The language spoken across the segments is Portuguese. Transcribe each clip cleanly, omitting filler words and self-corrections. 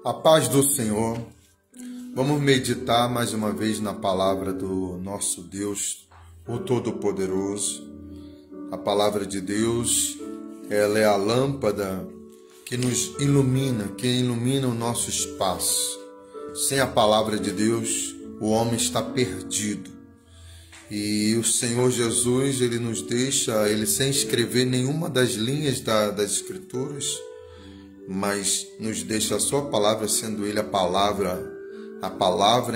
A paz do Senhor. Vamos meditar mais uma vez na palavra do nosso Deus, o Todo-Poderoso. A palavra de Deus, ela é a lâmpada que nos ilumina, que ilumina o nosso espaço. Sem a palavra de Deus, o homem está perdido. E o Senhor Jesus, ele nos deixa, ele sem escrever nenhuma das linhas das Escrituras, mas nos deixa a sua palavra, sendo ele a palavra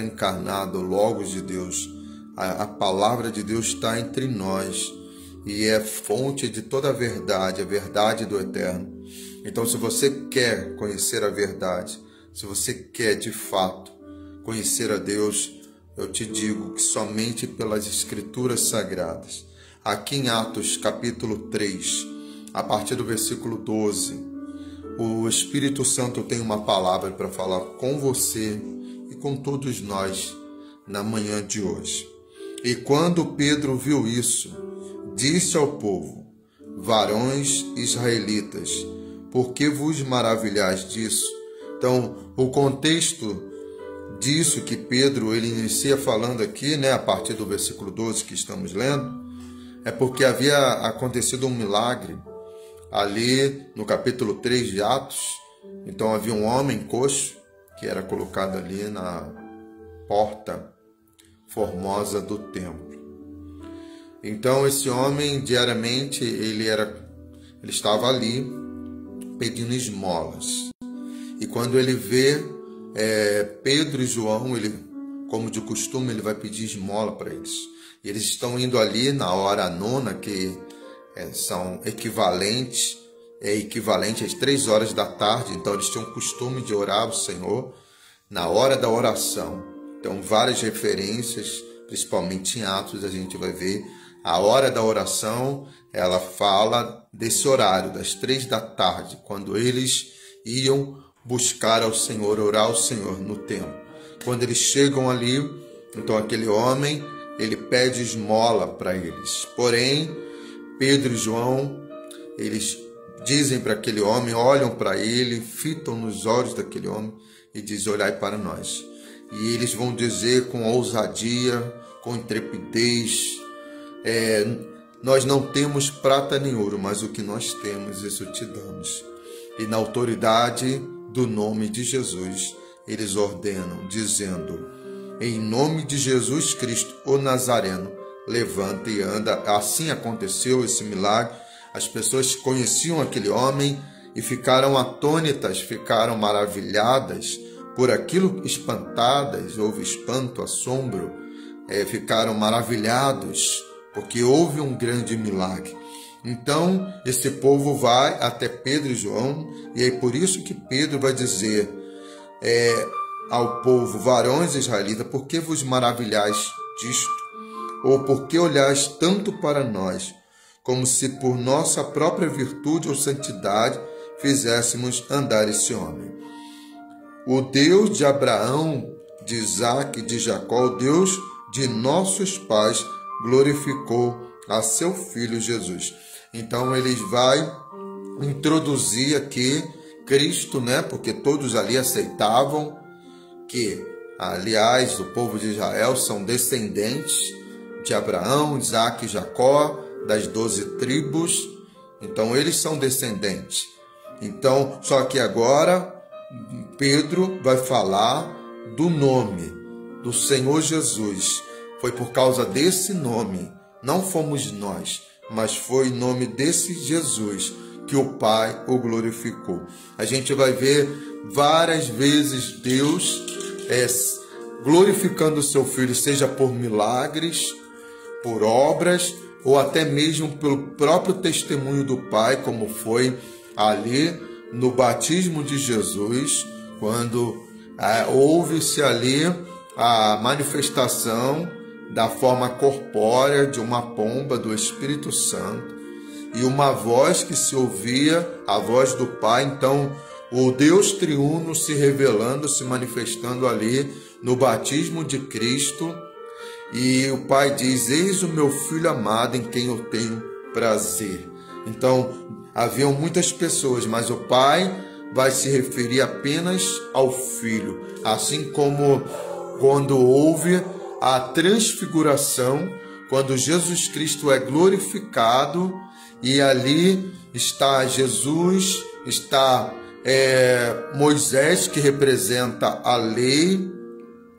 encarnada, o Logos de Deus. A palavra de Deus está entre nós e é fonte de toda a verdade do eterno. Então, se você quer conhecer a verdade, se você quer de fato conhecer a Deus, eu te digo que somente pelas Escrituras Sagradas. Aqui em Atos capítulo 3, a partir do versículo 12, o Espírito Santo tem uma palavra para falar com você e com todos nós na manhã de hoje. E quando Pedro viu isso, disse ao povo: varões israelitas, por que vos maravilhais disso? Então, o contexto disso que Pedro ele inicia falando aqui, a partir do versículo 12 que estamos lendo, é porque havia acontecido um milagre ali no capítulo 3 de Atos. Então havia um homem coxo que era colocado ali na porta formosa do templo. Então esse homem diariamente ele estava ali pedindo esmolas. E quando ele vê Pedro e João, ele, como de costume, ele vai pedir esmola para eles. E eles estão indo ali na hora nona, que são equivalente às 3 horas da tarde. Então eles tinham o costume de orar ao Senhor na hora da oração. Então várias referências, principalmente em Atos, a gente vai ver a hora da oração. Ela fala desse horário das 3 da tarde, quando eles iam buscar ao Senhor, orar ao Senhor no templo. Quando eles chegam ali, então aquele homem ele pede esmola para eles. Porém, Pedro e João, eles dizem para aquele homem, olham para ele, fitam nos olhos daquele homem e dizem: olhai para nós. E eles vão dizer com ousadia, com intrepidez: nós não temos prata nem ouro, mas o que nós temos, isso te damos. E na autoridade do nome de Jesus, eles ordenam, dizendo: em nome de Jesus Cristo, o Nazareno, levanta e anda. Assim aconteceu esse milagre. As pessoas conheciam aquele homem e ficaram atônitas, ficaram maravilhadas por aquilo, espantadas, houve espanto, assombro, ficaram maravilhados, porque houve um grande milagre. Então, esse povo vai até Pedro e João, e é por isso que Pedro vai dizer ao povo: varões israelitas, por que vos maravilhais disto? Ou por que olhais tanto para nós, como se por nossa própria virtude ou santidade fizéssemos andar esse homem? O Deus de Abraão, de Isaque e de Jacó, o Deus de nossos pais, glorificou a seu Filho Jesus. Então ele vai introduzir aqui Cristo, porque todos ali aceitavam que, aliás, o povo de Israel são descendentes de Abraão, Isaque e Jacó, das 12 tribos. Então eles são descendentes. Então, só que agora Pedro vai falar do nome do Senhor Jesus. Foi por causa desse nome, não fomos nós, mas foi em nome desse Jesus que o Pai o glorificou. A gente vai ver várias vezes Deus glorificando o seu Filho, seja por milagres, por obras, ou até mesmo pelo próprio testemunho do Pai, como foi ali no batismo de Jesus, quando houve-se ali a manifestação da forma corpórea de uma pomba do Espírito Santo e uma voz que se ouvia, a voz do Pai. Então, o Deus triuno se revelando, se manifestando ali no batismo de Cristo. E o Pai diz: eis o meu Filho amado em quem eu tenho prazer. Então, haviam muitas pessoas, mas o Pai vai se referir apenas ao Filho, assim como quando houve a transfiguração, quando Jesus Cristo é glorificado, e ali está Jesus, está Moisés, que representa a lei,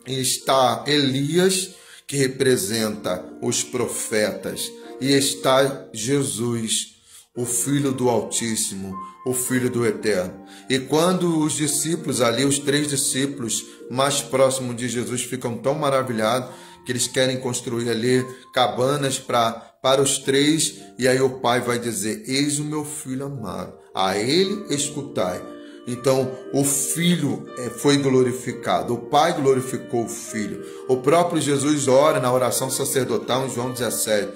e está Elias, que representa os profetas, e está Jesus, o Filho do Altíssimo, o Filho do Eterno. E quando os discípulos ali, os 3 discípulos mais próximos de Jesus, ficam tão maravilhados que eles querem construir ali cabanas para os 3, e aí o Pai vai dizer: eis o meu Filho amado, a ele escutai. Então o Filho foi glorificado, o Pai glorificou o Filho. O próprio Jesus ora na oração sacerdotal em João 17: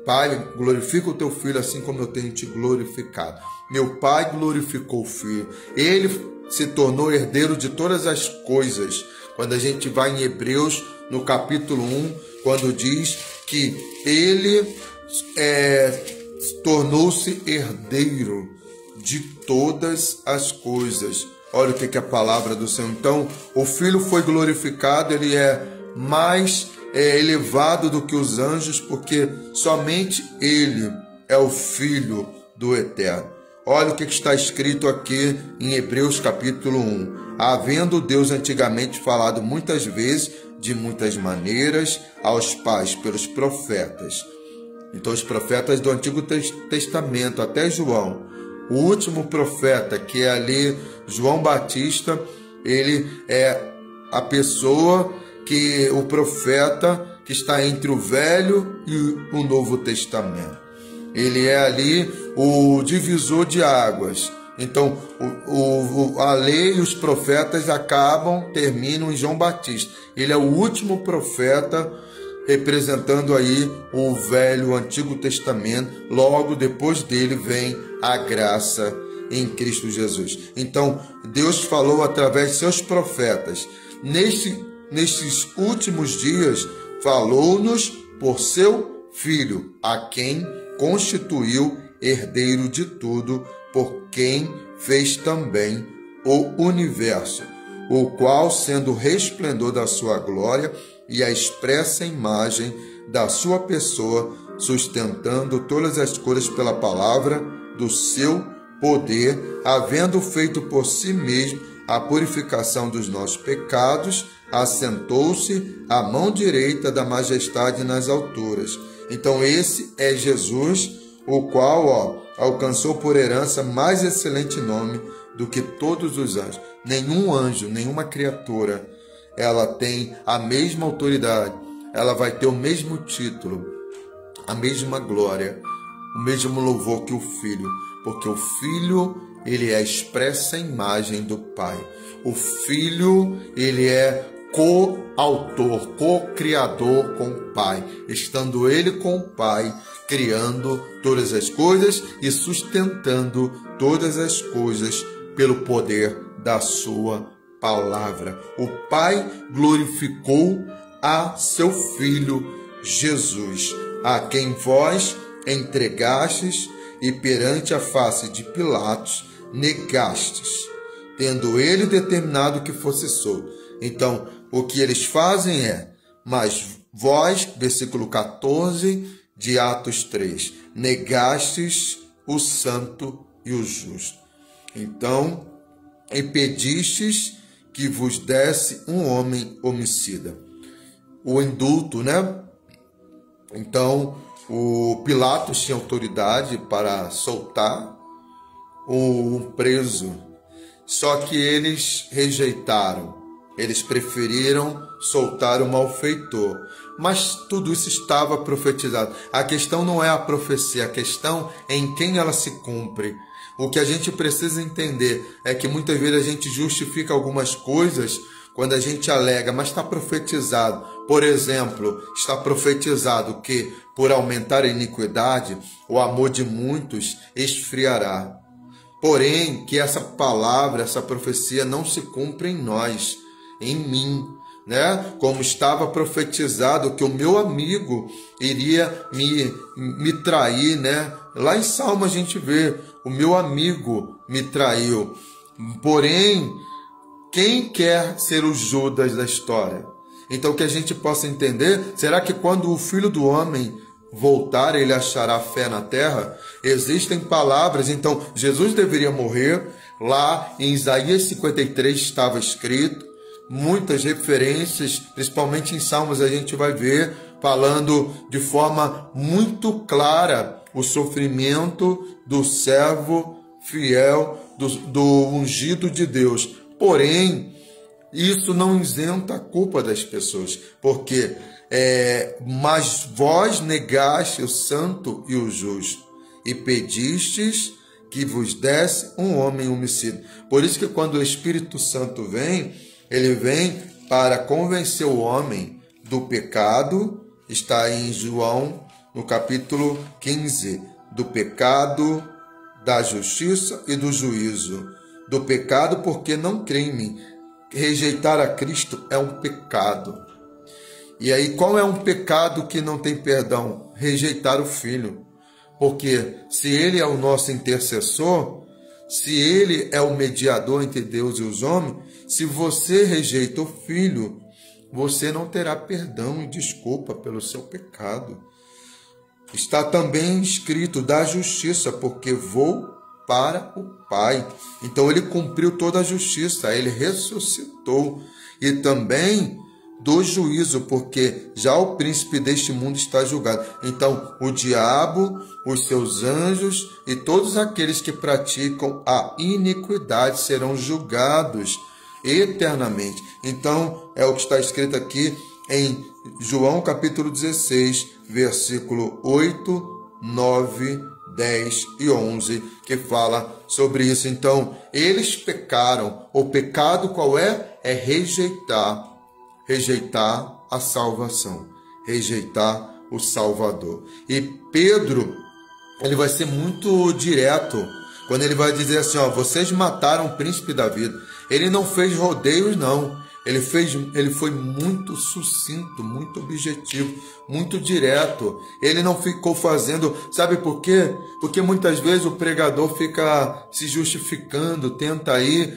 Pai, glorifica o teu Filho assim como eu tenho te glorificado. Meu Pai glorificou o Filho. Ele se tornou herdeiro de todas as coisas. Quando a gente vai em Hebreus, no capítulo 1, quando diz que ele tornou-se herdeiro de todas as coisas. Olha o que é a palavra do Senhor. Então, o Filho foi glorificado, ele é mais elevado do que os anjos, porque somente ele é o Filho do Eterno. Olha o que está escrito aqui em Hebreus capítulo 1. Havendo Deus antigamente falado muitas vezes, de muitas maneiras, aos pais pelos profetas. Então, os profetas do Antigo Testamento, até João, o último profeta, que é ali João Batista, ele é a pessoa o profeta que está entre o Velho e o Novo Testamento. Ele é ali o divisor de águas. Então, a lei e os profetas terminam em João Batista. Ele é o último profeta, representando aí o Velho, o Antigo Testamento. Logo depois dele vem a graça em Cristo Jesus. Então, Deus falou através de seus profetas. Nesses últimos dias, falou-nos por seu Filho, a quem constituiu herdeiro de tudo, por quem fez também o universo, o qual, sendo o resplendor da sua glória e a expressa imagem da sua pessoa, sustentando todas as coisas pela palavra do seu poder, havendo feito por si mesmo a purificação dos nossos pecados, assentou-se à mão direita da majestade nas alturas. Então esse é Jesus, o qual alcançou por herança mais excelente nome do que todos os anjos. Nenhum anjo, nenhuma criatura, ela tem a mesma autoridade, ela vai ter o mesmo título, a mesma glória, o mesmo louvor que o Filho, porque o Filho, ele é a expressa imagem do Pai. O Filho, ele é co-autor, co-criador com o Pai, estando ele com o Pai, criando todas as coisas e sustentando todas as coisas pelo poder da sua palavra. O Pai glorificou a seu Filho Jesus, a quem vós entregastes e perante a face de Pilatos negastes, tendo ele determinado que fosse solto. Então, o que eles fazem mas vós, versículo 14 de Atos 3, negastes o santo e o justo. Então, e pedistes que vos desse um homem homicida. O indulto, Então, o Pilatos tinha autoridade para soltar o preso, só que eles rejeitaram. Eles preferiram soltar o malfeitor. Mas tudo isso estava profetizado. A questão não é a profecia, a questão é em quem ela se cumpre. O que a gente precisa entender é que muitas vezes a gente justifica algumas coisas quando a gente alega, mas está profetizado. Por exemplo, está profetizado que, por aumentar a iniquidade, o amor de muitos esfriará. Porém, que essa palavra, essa profecia não se cumpre em nós, em mim, Como estava profetizado que o meu amigo iria me trair, Lá em Salmo a gente vê, o meu amigo me traiu. Porém, quem quer ser o Judas da história? Então, que a gente possa entender, será que quando o Filho do Homem voltar, ele achará fé na terra? Existem palavras, então Jesus deveria morrer. Lá em Isaías 53 estava escrito, muitas referências, principalmente em Salmos a gente vai ver, falando de forma muito clara o sofrimento do servo fiel, do ungido de Deus. Porém, isso não isenta a culpa das pessoas, porque mas vós negaste o santo e o justo, e pedistes que vos desse um homem homicida. Por isso que quando o Espírito Santo vem, ele vem para convencer o homem do pecado, está em João, no capítulo 15, do pecado, da justiça e do juízo. Do pecado porque não crê em mim. Rejeitar a Cristo é um pecado. E aí, qual é um pecado que não tem perdão? Rejeitar o Filho. Porque se Ele é o nosso intercessor, se Ele é o mediador entre Deus e os homens, se você rejeita o Filho, você não terá perdão e desculpa pelo seu pecado. Está também escrito da justiça, porque vou para o Pai. Então ele cumpriu toda a justiça, ele ressuscitou. E também do juízo, porque já o príncipe deste mundo está julgado. Então o diabo, os seus anjos e todos aqueles que praticam a iniquidade serão julgados eternamente. Então é o que está escrito aqui em João capítulo 16, versículo 8, 9, 10 e 11, que fala sobre isso. Então, eles pecaram. O pecado qual é? É rejeitar a salvação, rejeitar o Salvador. E Pedro, ele vai ser muito direto quando ele vai dizer assim, ó, vocês mataram o príncipe da vida. Ele não fez rodeios, não. Ele foi muito sucinto, muito objetivo, muito direto. Ele não ficou fazendo... Sabe por quê? Porque muitas vezes o pregador fica se justificando, tenta aí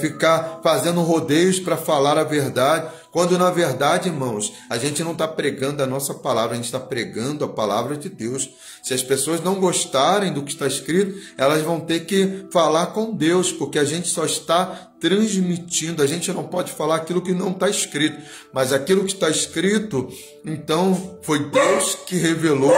ficar fazendo rodeios para falar a verdade. Quando na verdade, irmãos, a gente não está pregando a nossa palavra, a gente está pregando a palavra de Deus. Se as pessoas não gostarem do que está escrito, elas vão ter que falar com Deus, porque a gente só está transmitindo, a gente não pode falar aquilo que não está escrito, mas aquilo que está escrito, então foi Deus que revelou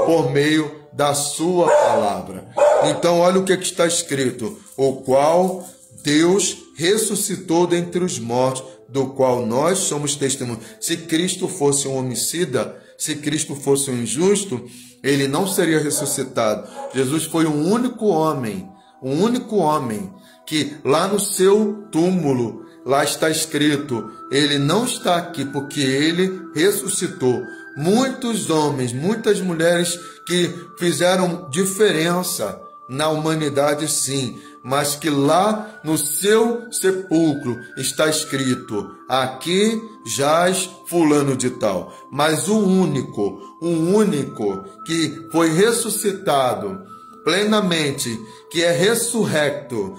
por meio da sua palavra. Então olha o que está escrito, o qual Deus ressuscitou dentre os mortos, do qual nós somos testemunhas. Se Cristo fosse um homicida, se Cristo fosse um injusto, ele não seria ressuscitado. Jesus foi o único homem que lá no seu túmulo, lá está escrito, ele não está aqui porque ele ressuscitou. Muitos homens, muitas mulheres que fizeram diferença na humanidade, sim, mas que lá no seu sepulcro está escrito, aqui jaz fulano de tal. Mas o único que foi ressuscitado plenamente, que é ressurreto,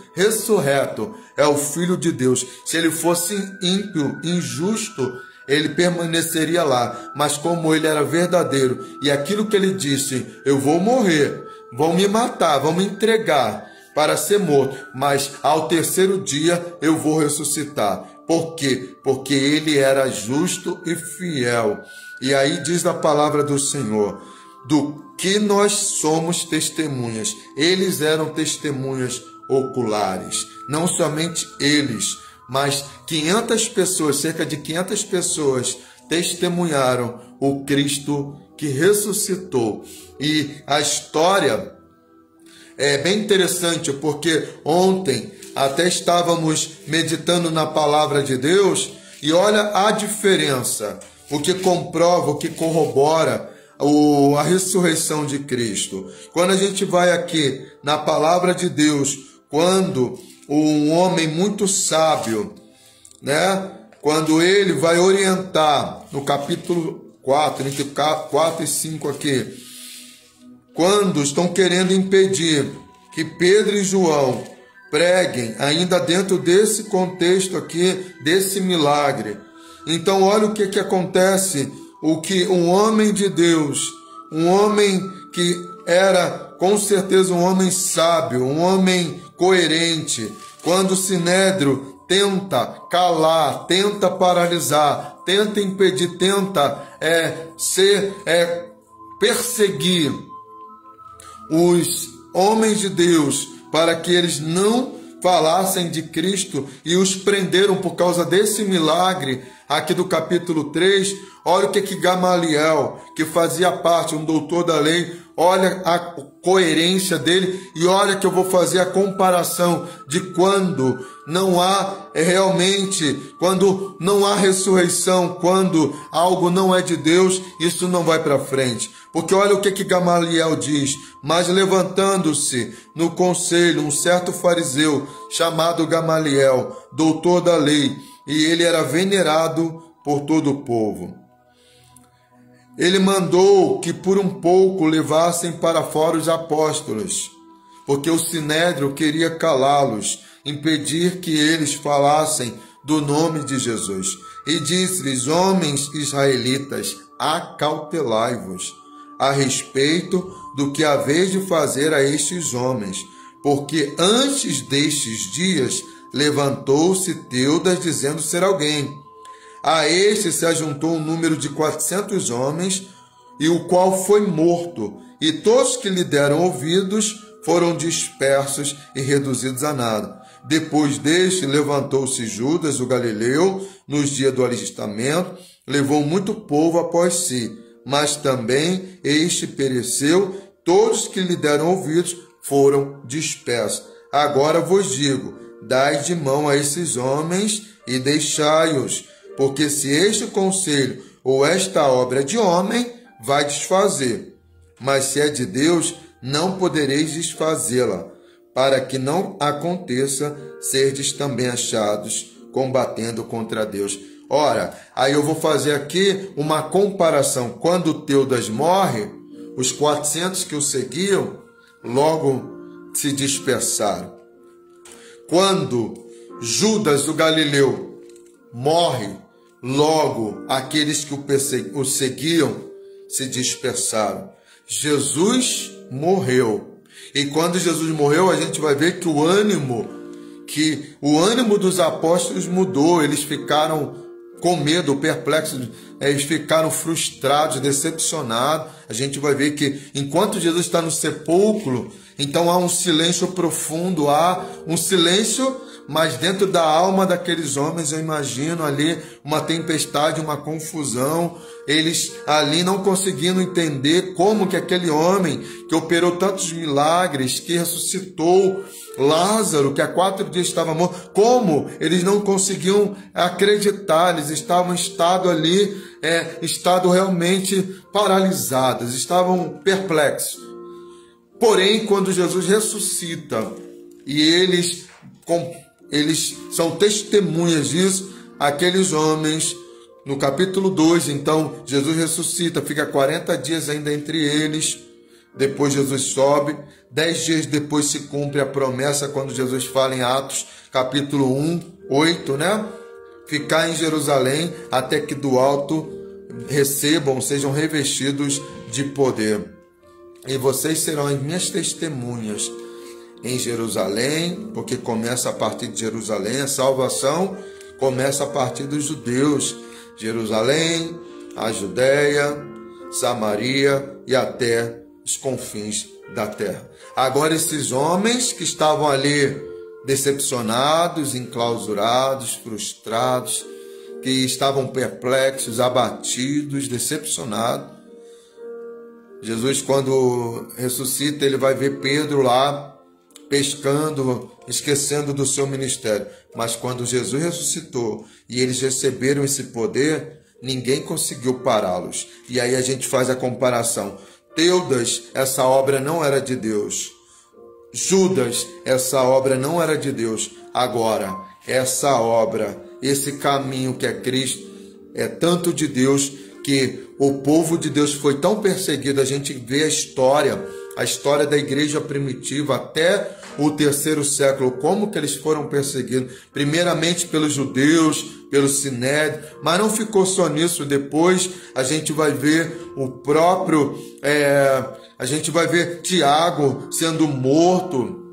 é o Filho de Deus. Se ele fosse ímpio, injusto, ele permaneceria lá. Mas como ele era verdadeiro, e aquilo que ele disse, eu vou morrer, vão me matar, vão me entregar para ser morto, mas ao terceiro dia eu vou ressuscitar. Por quê? Porque ele era justo e fiel. E aí diz a palavra do Senhor, do que nós somos testemunhas. Eles eram testemunhas oculares. Não somente eles, mas 500 pessoas, cerca de 500 pessoas, testemunharam o Cristo que ressuscitou. E a história é bem interessante, porque ontem até estávamos meditando na palavra de Deus, e olha a diferença, o que comprova, o que corrobora a ressurreição de Cristo. Quando a gente vai aqui na palavra de Deus, quando um homem muito sábio, né, quando ele vai orientar no capítulo 4, entre 4 e 5 aqui, quando estão querendo impedir que Pedro e João preguem, ainda dentro desse contexto aqui, desse milagre. Então olha o que acontece, o que um homem de Deus, um homem que era com certeza um homem sábio, um homem coerente, quando o Sinédrio tenta calar, tenta paralisar, tenta impedir, tenta perseguir os homens de Deus para que eles não falassem de Cristo e os prenderam por causa desse milagre aqui do capítulo 3. Olha o que Gamaliel, que fazia parte, um doutor da lei, olha a coerência dele e olha que eu vou fazer a comparação de quando não há realmente, quando não há ressurreição, quando algo não é de Deus, isso não vai para frente. Porque olha o que Gamaliel diz: mas levantando-se no conselho um certo fariseu chamado Gamaliel, doutor da lei, e ele era venerado por todo o povo. Ele mandou que por um pouco levassem para fora os apóstolos, porque o Sinédrio queria calá-los, impedir que eles falassem do nome de Jesus. E disse-lhes: homens israelitas, acautelai-vos a respeito do que haveis de fazer a estes homens, porque antes destes dias levantou-se Teudas dizendo ser alguém. A este se ajuntou um número de 400 homens, e o qual foi morto, e todos que lhe deram ouvidos foram dispersos e reduzidos a nada. Depois deste, levantou-se Judas, o Galileu, nos dias do alistamento, levou muito povo após si, mas também este pereceu, todos que lhe deram ouvidos foram dispersos. Agora vos digo, dai de mão a esses homens e deixai-os, porque se este conselho ou esta obra é de homem, vai desfazer. Mas se é de Deus, não podereis desfazê-la, para que não aconteça serdes também achados combatendo contra Deus. Ora, aí eu vou fazer aqui uma comparação. Quando Teudas morre, os 400 que o seguiam logo se dispersaram. Quando Judas o Galileu morre, logo aqueles que o seguiam se dispersaram. Jesus morreu. E quando Jesus morreu, a gente vai ver que o ânimo dos apóstolos mudou. Eles ficaram com medo, perplexos, eles ficaram frustrados, decepcionados. A gente vai ver que enquanto Jesus está no sepulcro, então há um silêncio profundo, há um silêncio, mas dentro da alma daqueles homens, eu imagino ali uma tempestade, uma confusão, eles ali não conseguindo entender como que aquele homem que operou tantos milagres, que ressuscitou Lázaro, que há 4 dias estava morto, como eles não conseguiam acreditar, eles estavam em estado ali, estado realmente paralisados, estavam perplexos. Porém, quando Jesus ressuscita, e eles são testemunhas disso, aqueles homens, no capítulo 2, então, Jesus ressuscita, fica 40 dias ainda entre eles, depois Jesus sobe, 10 dias depois se cumpre a promessa, quando Jesus fala em Atos, capítulo 1, 8, né? Ficar em Jerusalém, até que do alto recebam, sejam revestidos de poder. E vocês serão as minhas testemunhas em Jerusalém, porque começa a partir de Jerusalém, a salvação começa a partir dos judeus. Jerusalém, a Judéia, Samaria e até os confins da terra. Agora esses homens que estavam ali decepcionados, enclausurados, frustrados, que estavam perplexos, abatidos, decepcionados, Jesus, quando ressuscita, ele vai ver Pedro lá pescando, esquecendo do seu ministério. Mas quando Jesus ressuscitou e eles receberam esse poder, ninguém conseguiu pará-los. E aí a gente faz a comparação. Teudas, essa obra não era de Deus. Judas, essa obra não era de Deus. Agora, essa obra, esse caminho que é Cristo, é tanto de Deus que o povo de Deus foi tão perseguido. A gente vê a história a história da igreja primitiva até o 3º século, como que eles foram perseguidos, primeiramente pelos judeus, pelo Sinédrio, mas não ficou só nisso. Depois a gente vai ver a gente vai ver Tiago sendo morto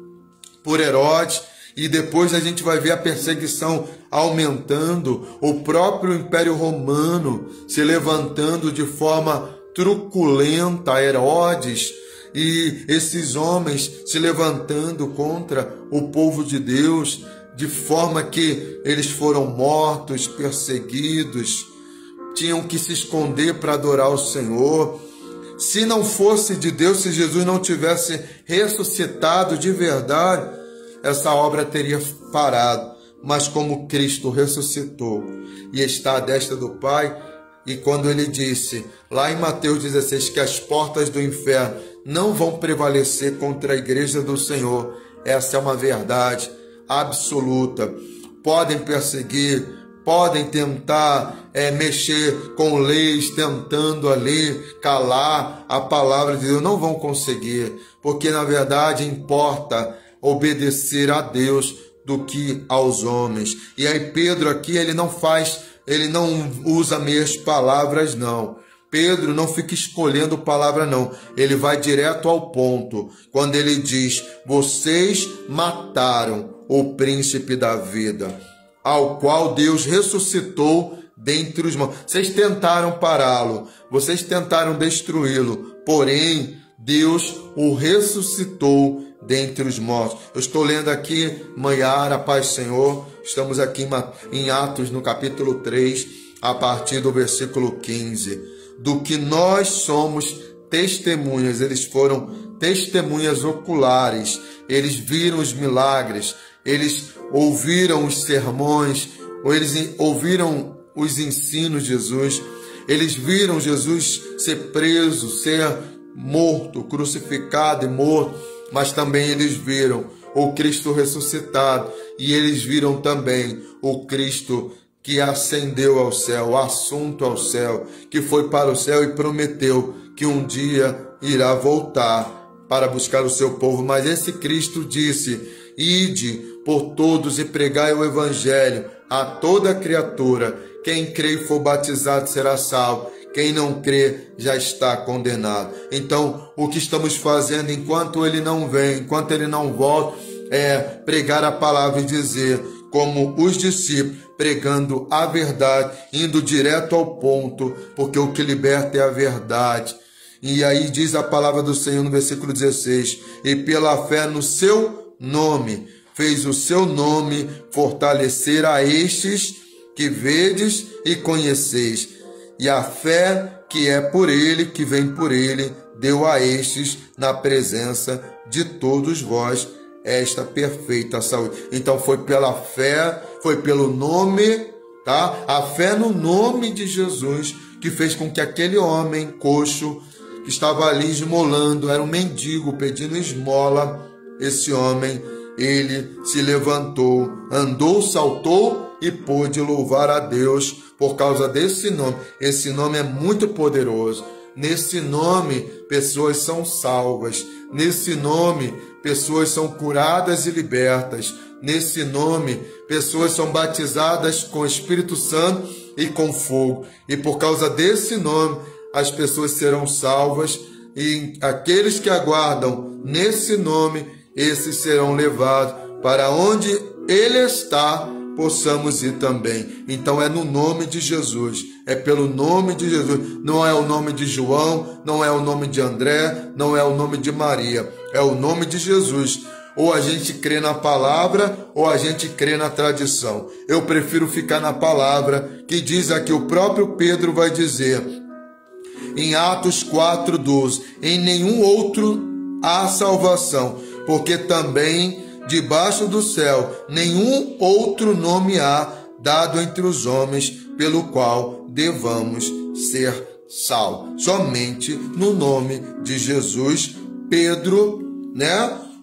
por Herodes, e depois a gente vai ver a perseguição aumentando, o próprio Império Romano se levantando de forma truculenta, Herodes, e esses homens se levantando contra o povo de Deus, de forma que eles foram mortos, perseguidos, tinham que se esconder para adorar o Senhor. Se não fosse de Deus, se Jesus não tivesse ressuscitado de verdade, essa obra teria parado. Mas como Cristo ressuscitou e está à destra do Pai, e quando ele disse, lá em Mateus 16, que as portas do inferno não vão prevalecer contra a igreja do Senhor, essa é uma verdade absoluta. Podem perseguir, podem tentar mexer com leis, tentando ali calar a palavra de Deus, não vão conseguir, porque na verdade importa obedecer a Deus do que aos homens. E aí Pedro aqui, ele não usa meias palavras, não. Pedro não fica escolhendo palavra, não. Ele vai direto ao ponto. Quando ele diz, vocês mataram o príncipe da vida, ao qual Deus ressuscitou dentre os mortos. Vocês tentaram pará-lo, vocês tentaram destruí-lo, porém Deus o ressuscitou dentre os mortos. Eu estou lendo aqui, Maiara, Paz Senhor, estamos aqui em Atos, no capítulo 3, a partir do versículo 15. Do que nós somos testemunhas, eles foram testemunhas oculares, eles viram os milagres, eles ouviram os sermões, ou eles ouviram os ensinos de Jesus, eles viram Jesus ser preso, ser morto, crucificado e morto, mas também eles viram o Cristo ressuscitado, e eles viram também o Cristo que ascendeu ao céu, o assunto ao céu, que foi para o céu e prometeu que um dia irá voltar para buscar o seu povo. Mas esse Cristo disse, ide por todos e pregai o evangelho a toda criatura, quem crê e for batizado será salvo, quem não crê já está condenado. Então, o que estamos fazendo enquanto ele não vem, enquanto ele não volta, é pregar a palavra e dizer, como os discípulos, pregando a verdade, indo direto ao ponto, porque o que liberta é a verdade. E aí diz a palavra do Senhor no versículo 16, e pela fé no seu nome, fez o seu nome fortalecer a estes que vedes e conheceis. E a fé que é por ele, que vem por ele, deu a estes na presença de todos vós esta perfeita saúde. Então foi pela fé, foi pelo nome, tá? A fé no nome de Jesus que fez com que aquele homem coxo que estava ali esmolando, era um mendigo pedindo esmola, esse homem, ele se levantou, andou, saltou e pôde louvar a Deus por causa desse nome. Esse nome é muito poderoso. Nesse nome, pessoas são salvas. Nesse nome, pessoas são curadas e libertas. Nesse nome, pessoas são batizadas com o Espírito Santo e com fogo. E por causa desse nome, as pessoas serão salvas. E aqueles que aguardam nesse nome, esses serão levados para onde ele está, possamos ir também. Então é no nome de Jesus, é pelo nome de Jesus, não é o nome de João, não é o nome de André, não é o nome de Maria, é o nome de Jesus. Ou a gente crê na palavra, ou a gente crê na tradição. Eu prefiro ficar na palavra, que diz aqui, o próprio Pedro vai dizer, em Atos 4:12, em nenhum outro há salvação, porque também debaixo do céu nenhum outro nome há dado entre os homens pelo qual devamos ser salvos. Somente no nome de Jesus. Pedro,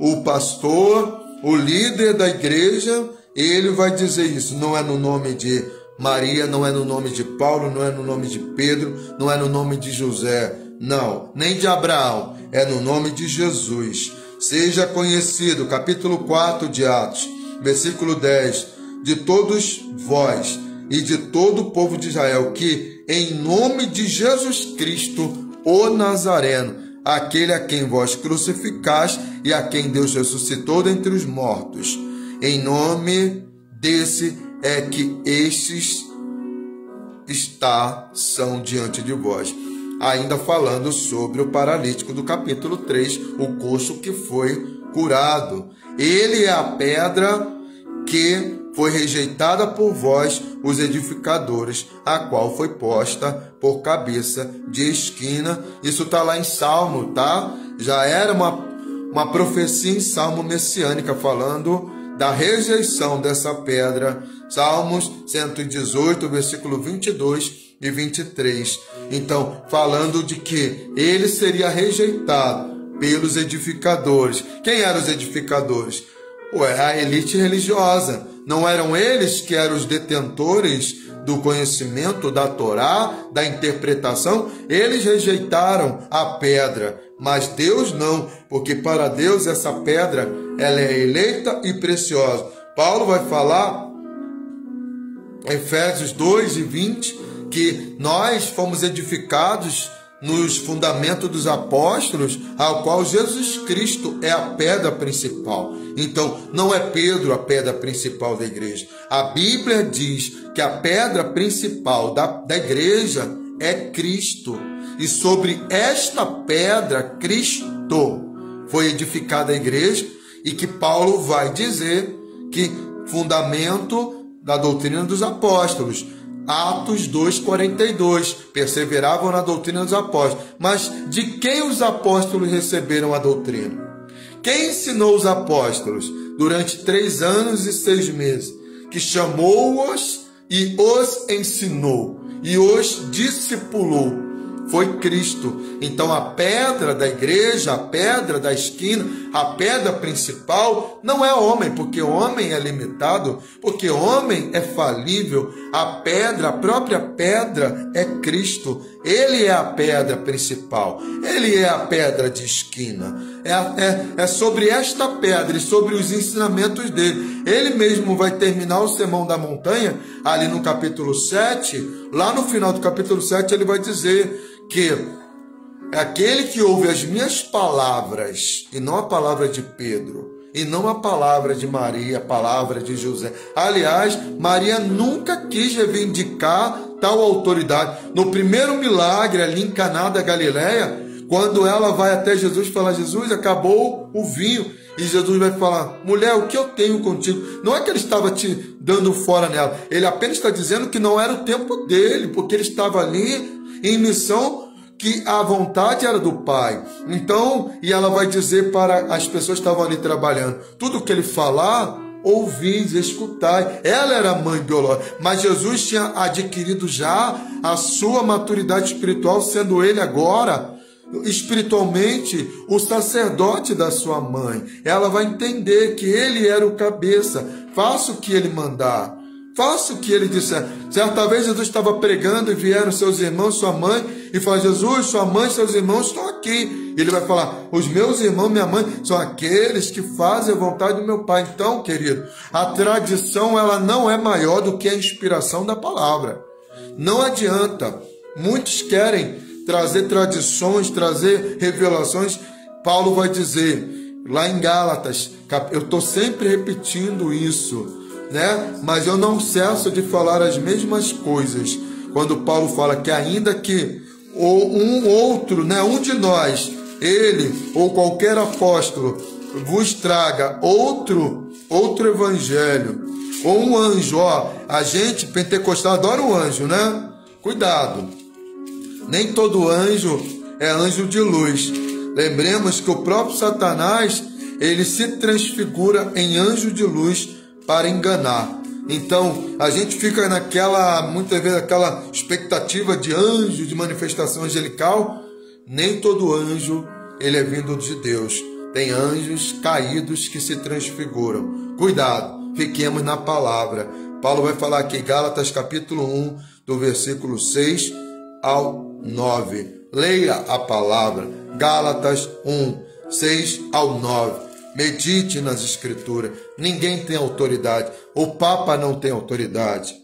o pastor, o líder da igreja, ele vai dizer isso. Não é no nome de Maria, não é no nome de Paulo, não é no nome de Pedro, não é no nome de José, não, nem de Abraão. é no nome de Jesus. Seja conhecido, capítulo 4 de Atos, versículo 10, de todos vós e de todo o povo de Israel, que em nome de Jesus Cristo, o Nazareno, aquele a quem vós crucificaste e a quem Deus ressuscitou dentre os mortos, em nome desse é que estes são diante de vós. Ainda falando sobre o paralítico do capítulo 3, o coxo que foi curado. Ele é a pedra que foi rejeitada por vós, os edificadores, a qual foi posta por cabeça de esquina. Isso está lá em Salmo, tá? Já era uma profecia em Salmo messiânica, falando da rejeição dessa pedra. Salmos 118, versículo 22 e 23. Então, falando de que ele seria rejeitado pelos edificadores. Quem eram os edificadores? A elite religiosa. Não eram eles que eram os detentores do conhecimento da Torá, da interpretação? Eles rejeitaram a pedra, mas Deus não, porque para Deus essa pedra ela é eleita e preciosa. Paulo vai falar em Efésios 2 e 20 que nós fomos edificados nos fundamentos dos apóstolos, ao qual Jesus Cristo é a pedra principal. Então, não é Pedro a pedra principal da igreja. A Bíblia diz que a pedra principal da igreja é Cristo. E sobre esta pedra, Cristo, foi edificada a igreja, e que Paulo vai dizer que fundamento da doutrina dos apóstolos. Atos 2:42, perseveravam na doutrina dos apóstolos. Mas de quem os apóstolos receberam a doutrina? Quem ensinou os apóstolos durante 3 anos e 6 meses? Que chamou-os e os ensinou e os discipulou. Foi Cristo. Então a pedra da igreja, a pedra da esquina, a pedra principal não é homem, porque o homem é limitado, porque o homem é falível. A pedra, a própria pedra é Cristo. Ele é a pedra principal, ele é a pedra de esquina. É sobre esta pedra e sobre os ensinamentos dele. Ele mesmo vai terminar o Sermão da Montanha, ali no capítulo 7, lá no final do capítulo 7 ele vai dizer que aquele que ouve as minhas palavras, e não a palavra de Pedro, e não a palavra de Maria, a palavra de José. Aliás, Maria nunca quis reivindicar tal autoridade. No primeiro milagre, ali em Caná da Galileia, quando ela vai até Jesus e fala: Jesus, acabou o vinho. E Jesus vai falar: mulher, o que eu tenho contigo? Não é que ele estava te dando fora nela. Ele apenas está dizendo que não era o tempo dele, porque ele estava ali em missão, que a vontade era do Pai. Então, e ela vai dizer para as pessoas que estavam ali trabalhando: tudo que ele falar, ouvis, escutai. Ela era a mãe biológica, mas Jesus tinha adquirido já a sua maturidade espiritual, sendo ele agora espiritualmente o sacerdote da sua mãe. Ela vai entender que ele era o cabeça. Faça o que ele mandar, faça o que ele disser. Certa vez Jesus estava pregando e vieram seus irmãos, sua mãe, e falaram: Jesus, sua mãe e seus irmãos estão aqui. Ele vai falar: os meus irmãos, minha mãe, são aqueles que fazem a vontade do meu Pai. Então, querido, a tradição ela não é maior do que a inspiração da palavra. Não adianta. Muitos querem trazer tradições, trazer revelações. Paulo vai dizer lá em Gálatas, eu estou sempre repetindo isso, né? Mas eu não cesso de falar as mesmas coisas. Quando Paulo fala que ainda que um outro, né, um de nós, ele ou qualquer apóstolo, vos traga outro evangelho, ou um anjo, a gente pentecostal adora o anjo, né? Cuidado. Nem todo anjo é anjo de luz. Lembremos que o próprio Satanás, ele se transfigura em anjo de luz para enganar. Então, a gente fica muitas vezes, aquela expectativa de anjo, de manifestação angelical. Nem todo anjo, ele é vindo de Deus. Tem anjos caídos que se transfiguram. Cuidado, fiquemos na palavra. Paulo vai falar aqui, Gálatas capítulo 1, do versículo 6 ao 9. Leia a palavra. Gálatas 1, 6 ao 9. Medite nas escrituras. Ninguém tem autoridade. O Papa não tem autoridade.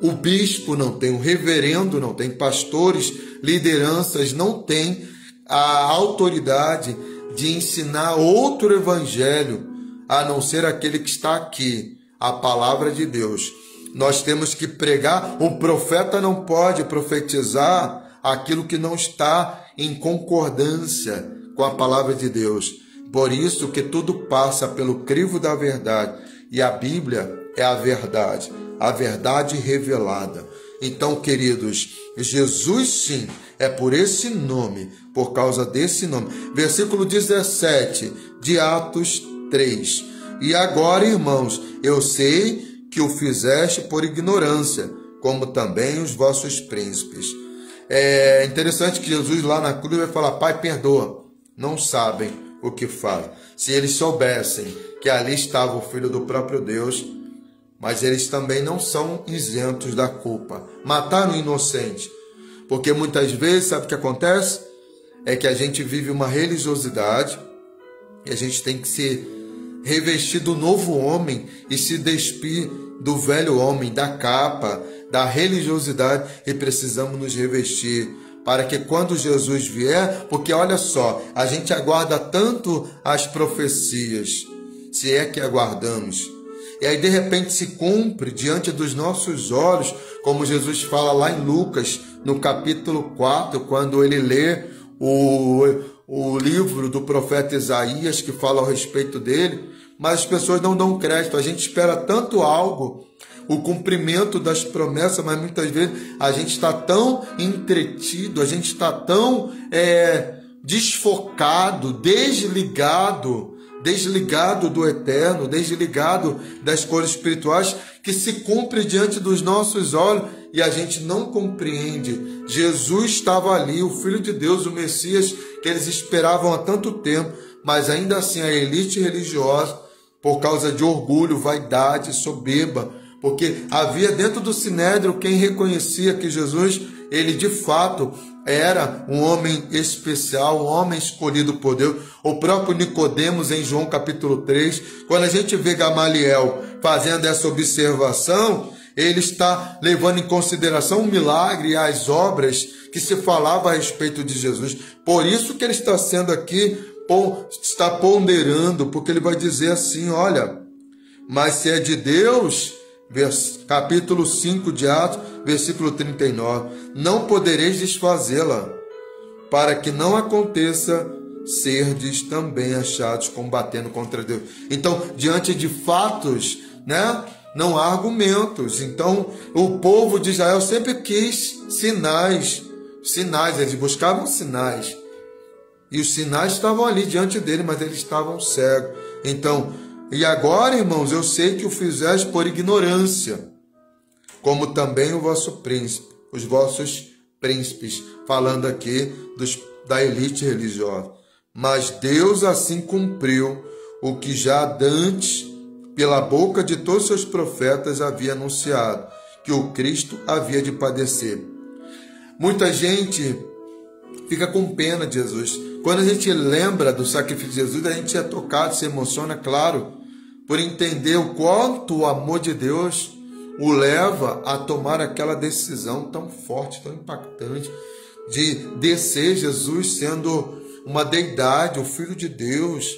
O bispo não tem. O reverendo não tem. Pastores, lideranças não têm a autoridade de ensinar outro evangelho, a não ser aquele que está aqui, a palavra de Deus. Nós temos que pregar. O profeta não pode profetizar aquilo que não está em concordância com a palavra de Deus. Por isso que tudo passa pelo crivo da verdade. E a Bíblia é a verdade revelada. Então, queridos, Jesus sim, é por esse nome, por causa desse nome. Versículo 17 de Atos 3. E agora, irmãos, eu sei que o fizeste por ignorância, como também os vossos príncipes. É interessante que Jesus lá na cruz vai falar: Pai, perdoa, não sabem o que fala. Se eles soubessem que ali estava o Filho do próprio Deus, mas eles também não são isentos da culpa. Mataram o inocente. Porque muitas vezes, sabe o que acontece? É que a gente vive uma religiosidade e a gente tem que se revestir do novo homem e se despir do velho homem, da capa, da religiosidade, e precisamos nos revestir para que quando Jesus vier, porque olha só, a gente aguarda tanto as profecias, se é que aguardamos, e aí de repente se cumpre diante dos nossos olhos, como Jesus fala lá em Lucas, no capítulo 4, quando ele lê o livro do profeta Isaías, que fala a respeito dele, mas as pessoas não dão crédito. A gente espera tanto algo, o cumprimento das promessas, mas muitas vezes a gente está tão entretido, a gente está tão desfocado, desligado do eterno, desligado das coisas espirituais, que se cumpre diante dos nossos olhos e a gente não compreende. Jesus estava ali, o Filho de Deus, o Messias, que eles esperavam há tanto tempo, mas ainda assim a elite religiosa, por causa de orgulho, vaidade, soberba, porque havia dentro do Sinédrio quem reconhecia que Jesus, ele de fato era um homem especial, um homem escolhido por Deus. O próprio Nicodemos, em João capítulo 3, quando a gente vê Gamaliel fazendo essa observação, ele está levando em consideração o milagre e as obras que se falava a respeito de Jesus. Por isso que ele está sendo aqui, está ponderando, porque ele vai dizer assim: olha, mas se é de Deus, capítulo 5 de Atos, versículo 39, não podereis desfazê-la, para que não aconteça serdes também achados combatendo contra Deus. Então, diante de fatos, não há argumentos. Então, o povo de Israel sempre quis sinais, eles buscavam sinais, e os sinais estavam ali diante dele, mas eles estavam cegos. Então, e agora, irmãos, eu sei que o fizeste por ignorância, como também o vosso príncipe, os vossos príncipes, falando aqui da elite religiosa. Mas Deus assim cumpriu o que já dantes, pela boca de todos os seus profetas, havia anunciado, que o Cristo havia de padecer. Muita gente fica com pena de Jesus. Quando a gente lembra do sacrifício de Jesus, a gente é tocado, se emociona, claro, por entender o quanto o amor de Deus o leva a tomar aquela decisão tão forte, tão impactante, de descer. Jesus sendo uma deidade, o Filho de Deus,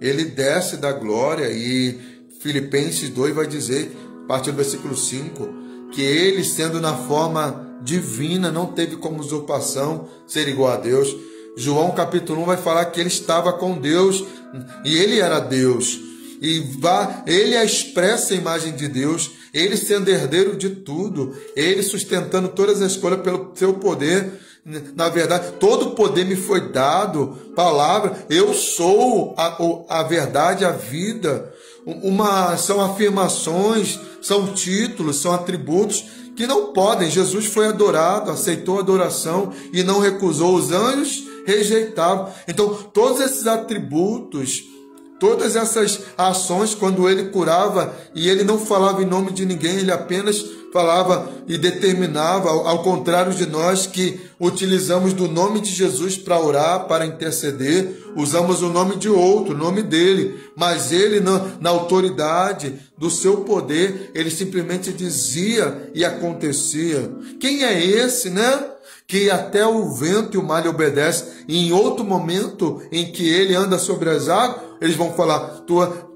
ele desce da glória, e Filipenses 2 vai dizer, a partir do versículo 5, que ele, sendo na forma divina, não teve como usurpação ser igual a Deus. João capítulo 1 vai falar que ele estava com Deus, e ele era Deus, e ele é a expressa imagem de Deus, ele sendo herdeiro de tudo, ele sustentando todas as coisas pelo seu poder. Na verdade, todo o poder me foi dado, palavra, eu sou a verdade, a vida. São afirmações, são títulos, são atributos que não podem. Jesus foi adorado, aceitou a adoração e não recusou. Os anjos rejeitavam. Então, todos esses atributos, Todas essas ações, quando ele curava, e ele não falava em nome de ninguém, ele apenas falava e determinava, ao contrário de nós que utilizamos do nome de Jesus para orar, para interceder, usamos o nome de outro, o nome dele, mas ele na autoridade do seu poder, ele simplesmente dizia e acontecia. Quem é esse, né? Que até o vento e o mar lhe obedecem, e em outro momento em que ele anda sobre as águas, eles vão falar,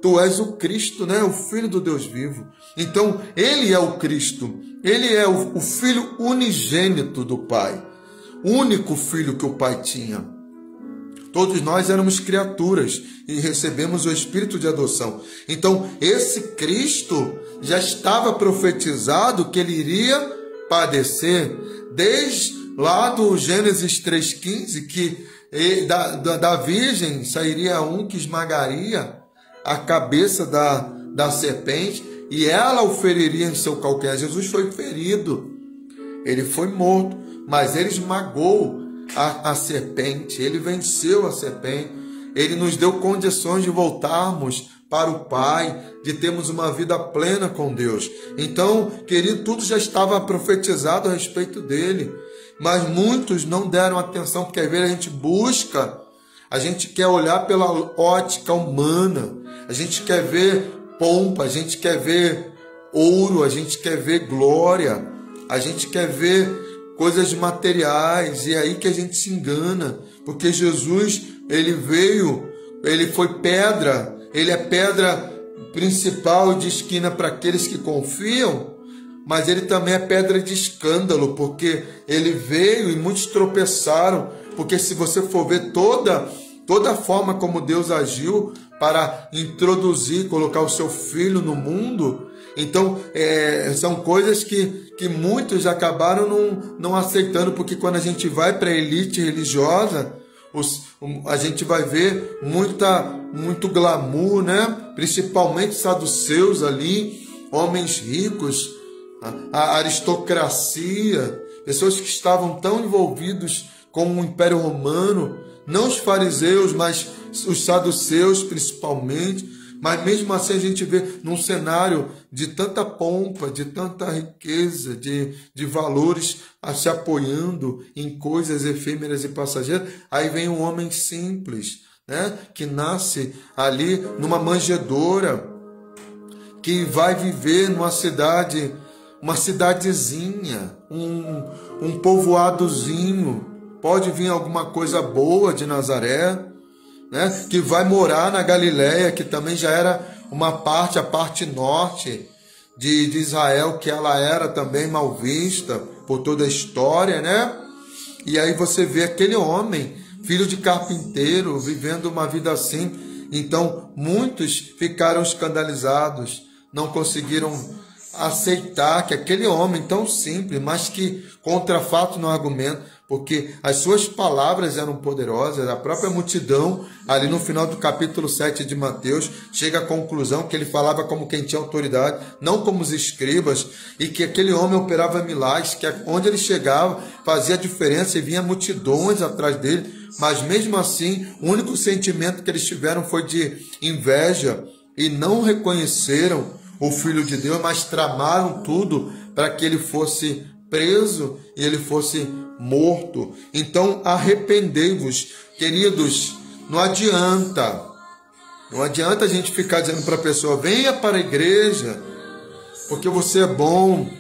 tu és o Cristo, né? O Filho do Deus vivo. Então, ele é o Cristo, ele é o Filho unigênito do Pai, o único Filho que o Pai tinha. Todos nós éramos criaturas e recebemos o Espírito de adoção. Então, esse Cristo já estava profetizado que ele iria padecer, desde lá do Gênesis 3,15, que da virgem sairia um que esmagaria a cabeça da serpente e ela o feriria em seu calcanhar. Jesus foi ferido, ele foi morto, mas ele esmagou a serpente, ele venceu a serpente, ele nos deu condições de voltarmos para o Pai, de termos uma vida plena com Deus. Então, querido, tudo já estava profetizado a respeito dele, mas muitos não deram atenção, porque às vezes a gente busca, a gente quer olhar pela ótica humana, a gente quer ver pompa, a gente quer ver ouro, a gente quer ver glória, a gente quer ver coisas materiais, e é aí que a gente se engana, porque Jesus, ele veio, ele foi pedra, ele é pedra principal de esquina para aqueles que confiam, mas ele também é pedra de escândalo, porque ele veio e muitos tropeçaram, porque se você for ver toda a forma como Deus agiu para introduzir, colocar o seu filho no mundo, então são coisas que muitos acabaram não aceitando, porque quando a gente vai para a elite religiosa, a gente vai ver muito glamour, né? Principalmente saduceus ali, homens ricos, a aristocracia, pessoas que estavam tão envolvidos com o Império Romano, não os fariseus, mas os saduceus principalmente. Mas mesmo assim a gente vê num cenário de tanta pompa, de tanta riqueza, de valores se apoiando em coisas efêmeras e passageiras, aí vem um homem simples, né, que nasce ali numa manjedoura, que vai viver numa cidade, uma cidadezinha, um povoadozinho, pode vir alguma coisa boa de Nazaré, né? Que vai morar na Galileia, que também já era a parte norte de Israel, que ela era também mal vista por toda a história, né? E aí você vê aquele homem, filho de carpinteiro, vivendo uma vida assim. Então muitos ficaram escandalizados, não conseguiram aceitar que aquele homem tão simples, mas que contra fato não argumenta, porque as suas palavras eram poderosas. A própria multidão, ali no final do capítulo 7 de Mateus, chega à conclusão que ele falava como quem tinha autoridade, não como os escribas, e que aquele homem operava milagres, que onde ele chegava fazia diferença e vinha multidões atrás dele, mas mesmo assim o único sentimento que eles tiveram foi de inveja e não reconheceram o Filho de Deus, mas tramaram tudo para que ele fosse preso e ele fosse morto. Então arrependei-vos, queridos. Não adianta a gente ficar dizendo para a pessoa, venha para a igreja porque você é bom,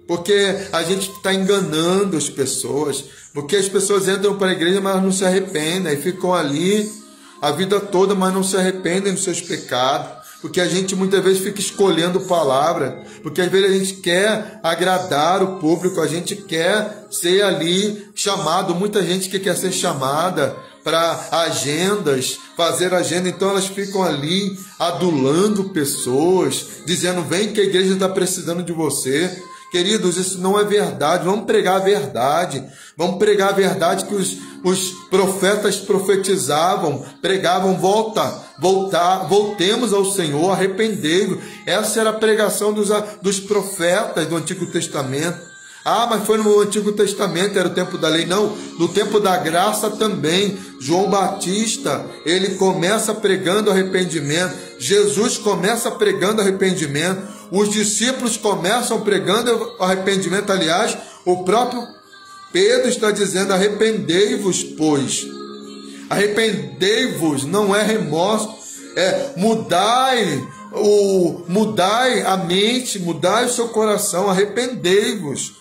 porque a gente está enganando as pessoas, porque as pessoas entram para a igreja, mas não se arrependem, e ficam ali a vida toda, mas não se arrependem dos seus pecados. Porque a gente muitas vezes fica escolhendo palavra, porque às vezes a gente quer agradar o público, a gente quer ser ali chamado, muita gente que quer ser chamada para agendas, fazer agenda, então elas ficam ali adulando pessoas, dizendo, vem que a igreja está precisando de você. Queridos, isso não é verdade. Vamos pregar a verdade. Vamos pregar a verdade que os profetas profetizavam, pregavam, voltemos ao Senhor, arrependei-vos. Essa era a pregação dos profetas do Antigo Testamento. Ah, mas foi no Antigo Testamento, era o tempo da lei. Não, no tempo da graça também. João Batista, ele começa pregando arrependimento. Jesus começa pregando arrependimento. Os discípulos começam pregando arrependimento. Aliás, o próprio Pedro está dizendo: arrependei-vos, pois. Arrependei-vos não é remorso, é mudai a mente, mudai o seu coração, arrependei-vos.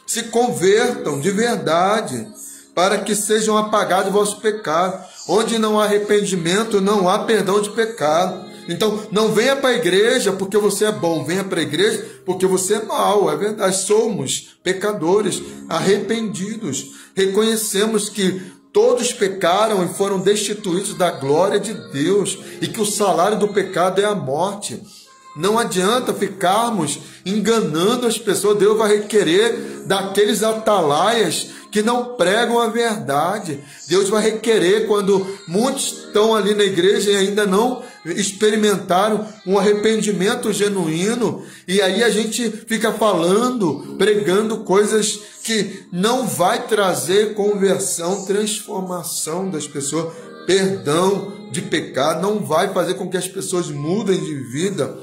Se convertam de verdade, para que sejam apagados vossos pecados. Onde não há arrependimento, não há perdão de pecado. Então, não venha para a igreja porque você é bom, venha para a igreja porque você é mau. É verdade, somos pecadores, arrependidos. Reconhecemos que todos pecaram e foram destituídos da glória de Deus, e que o salário do pecado é a morte. Não adianta ficarmos enganando as pessoas. Deus vai requerer daqueles atalaias que não pregam a verdade. Deus vai requerer quando muitos estão ali na igreja e ainda não experimentaram um arrependimento genuíno. E aí a gente fica falando, pregando coisas que não vai trazer conversão, transformação das pessoas, perdão de pecado, não vai fazer com que as pessoas mudem de vida.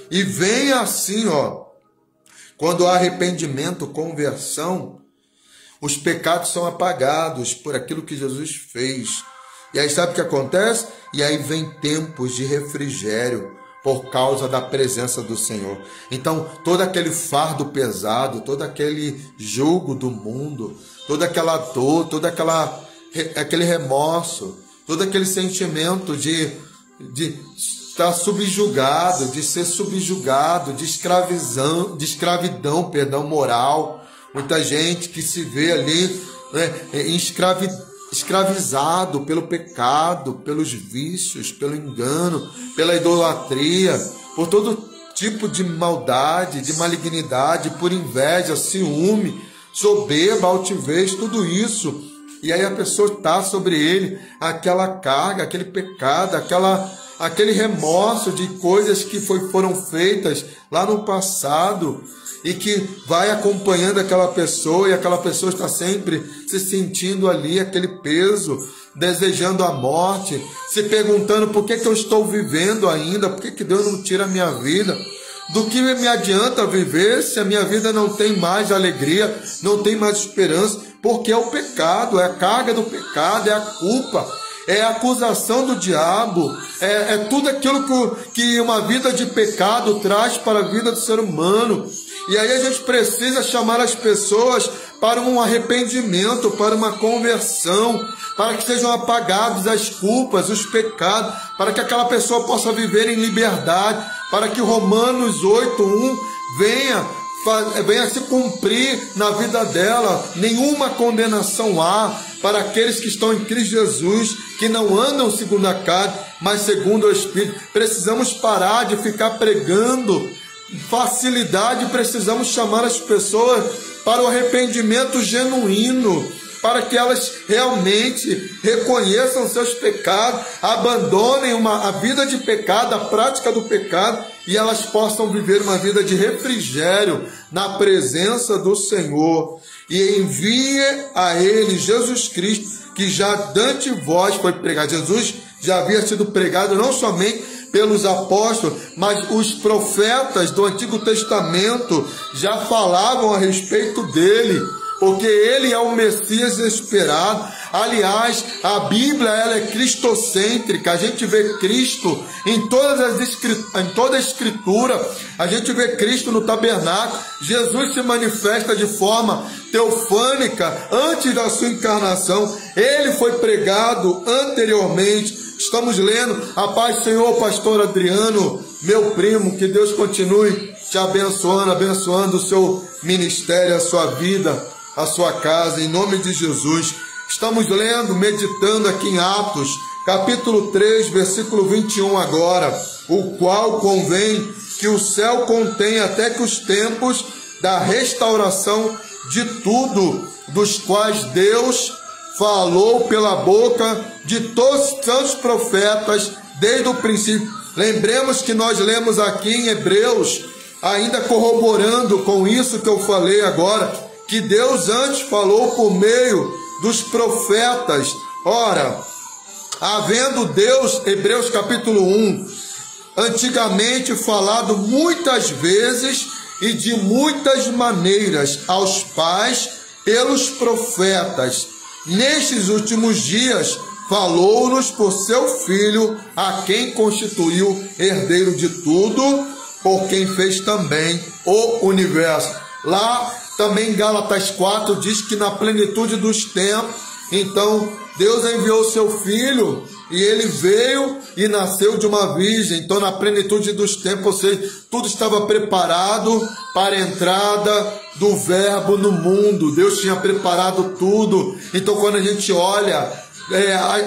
E vem assim, quando há arrependimento, conversão, os pecados são apagados por aquilo que Jesus fez. E aí sabe o que acontece? E aí vem tempos de refrigério por causa da presença do Senhor. Então, todo aquele fardo pesado, todo aquele jugo do mundo, toda aquela dor, aquele remorso, todo aquele sentimento de estar subjugado, de ser subjugado, de escravidão, moral. Muita gente que se vê ali, né, escravizado pelo pecado, pelos vícios, pelo engano, pela idolatria, por todo tipo de maldade, de malignidade, por inveja, ciúme, soberba, altivez, tudo isso. E aí a pessoa está sobre ele aquela carga, aquele pecado, aquele remorso de coisas que foram feitas lá no passado, e que vai acompanhando aquela pessoa, e aquela pessoa está sempre se sentindo ali aquele peso, desejando a morte, se perguntando: por que eu estou vivendo ainda? Por que Deus não tira a minha vida? Do que me adianta viver se a minha vida não tem mais alegria, não tem mais esperança? Porque é o pecado, é a carga do pecado, é a culpa, é a acusação do diabo, é tudo aquilo que uma vida de pecado traz para a vida do ser humano. E aí a gente precisa chamar as pessoas para um arrependimento, para uma conversão, para que sejam apagados as culpas, os pecados, para que aquela pessoa possa viver em liberdade, para que Romanos 8:1 venha se cumprir na vida dela. Nenhuma condenação há para aqueles que estão em Cristo Jesus, que não andam segundo a carne, mas segundo o Espírito. Precisamos parar de ficar pregando facilidade, precisamos chamar as pessoas para o arrependimento genuíno, para que elas realmente reconheçam seus pecados, abandonem a vida de pecado, a prática do pecado, e elas possam viver uma vida de refrigério na presença do Senhor. E envie a ele Jesus Cristo, que já dante vós foi pregado. Jesus já havia sido pregado não somente pelos apóstolos, mas os profetas do Antigo Testamento já falavam a respeito dele, porque ele é o Messias esperado. Aliás, a Bíblia ela é cristocêntrica. A gente vê Cristo em toda a Escritura. A gente vê Cristo no tabernáculo. Jesus se manifesta de forma teofânica antes da sua encarnação. Ele foi pregado anteriormente. Estamos lendo. A paz, Senhor, pastor Adriano, meu primo, que Deus continue te abençoando o seu ministério, a sua vida, a sua casa, em nome de Jesus. Estamos lendo, meditando aqui em Atos, capítulo 3, versículo 21 agora, o qual convém que o céu contenha até que os tempos da restauração de tudo, dos quais Deus falou pela boca de todos os santos profetas desde o princípio. Lembremos que nós lemos aqui em Hebreus, ainda corroborando com isso que eu falei agora, que Deus antes falou por meio dos profetas. Ora, havendo Deus, Hebreus capítulo 1, antigamente falado muitas vezes e de muitas maneiras aos pais pelos profetas, nestes últimos dias falou-nos por seu Filho, a quem constituiu herdeiro de tudo, por quem fez também o universo. Lá também em Gálatas 4 diz que na plenitude dos tempos, então Deus enviou seu Filho e ele veio e nasceu de uma virgem. Então na plenitude dos tempos, ou seja, tudo estava preparado para a entrada do Verbo no mundo. Deus tinha preparado tudo. Então quando a gente olha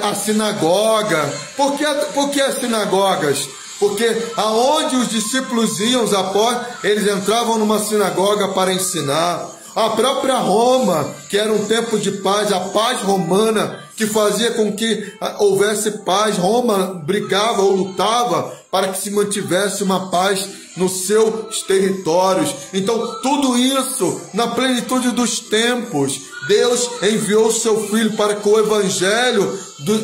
a sinagoga, por que as sinagogas? Porque aonde os discípulos iam, os apóstolos, eles entravam numa sinagoga para ensinar. A própria Roma, que era um tempo de paz, a paz romana, que fazia com que houvesse paz. Roma brigava ou lutava para que se mantivesse uma paz nos seus territórios. Então, tudo isso, na plenitude dos tempos, Deus enviou o seu Filho para que o Evangelho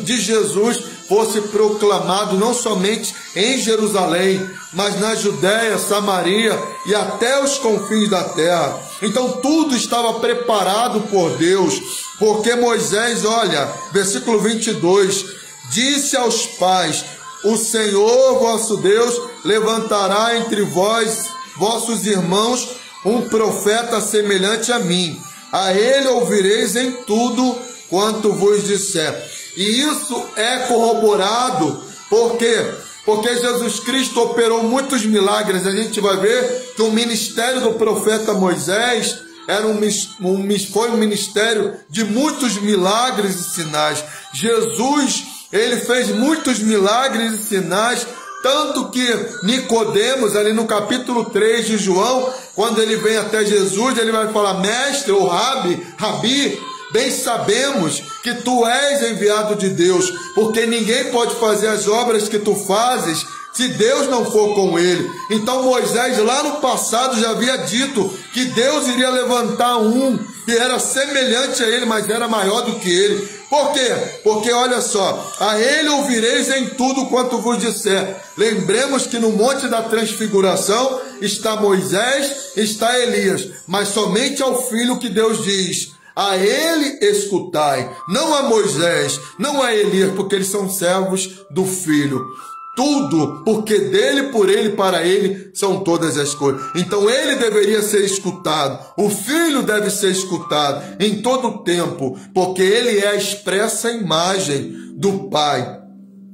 de Jesus fosse proclamado não somente em Jerusalém, mas na Judéia, Samaria e até os confins da terra. Então tudo estava preparado por Deus, porque Moisés, olha, versículo 22, disse aos pais: o Senhor vosso Deus levantará entre vós, vossos irmãos, um profeta semelhante a mim. A ele ouvireis em tudo quanto vos disser. E isso é corroborado, por quê? Porque Jesus Cristo operou muitos milagres. A gente vai ver que o ministério do profeta Moisés foi um ministério de muitos milagres e sinais. Jesus, ele fez muitos milagres e sinais, tanto que Nicodemos, ali no capítulo 3 de João, quando ele vem até Jesus, ele vai falar: mestre ou rabi, bem sabemos que tu és enviado de Deus, porque ninguém pode fazer as obras que tu fazes se Deus não for com ele. Então Moisés lá no passado já havia dito que Deus iria levantar um que era semelhante a ele, mas era maior do que ele. Por quê? Porque olha só, a ele ouvireis em tudo quanto vos disser. Lembremos que no Monte da Transfiguração está Moisés, está Elias, mas somente ao Filho que Deus diz: a ele escutai, não a Moisés, não a Elias, porque eles são servos do Filho. Tudo, porque dele, por ele, para ele são todas as coisas. Então ele deveria ser escutado, o Filho deve ser escutado em todo o tempo, porque ele é a expressa imagem do Pai.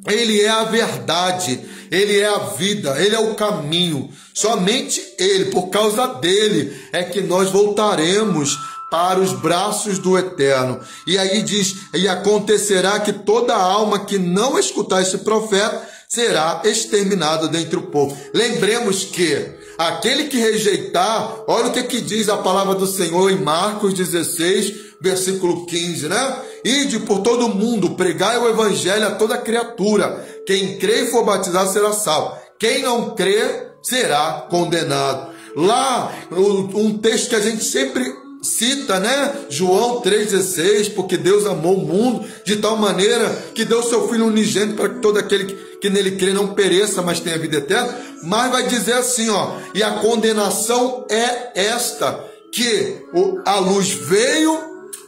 Ele é a verdade, ele é a vida, ele é o caminho. Somente ele, por causa dele, é que nós voltaremos para os braços do Eterno. E aí diz: e acontecerá que toda alma que não escutar esse profeta será exterminado dentre o povo. Lembremos que aquele que rejeitar, olha o que diz a palavra do Senhor em Marcos 16, versículo 15, né? Ide por todo o mundo, pregai o evangelho a toda criatura. Quem crê e for batizado será salvo. Quem não crê será condenado. Lá, um texto que a gente sempre cita, né? João 3,16, porque Deus amou o mundo de tal maneira que deu seu Filho unigênito para que todo aquele que nele crê não pereça, mas tenha vida eterna. Mas vai dizer assim, ó: e a condenação é esta, que a luz veio,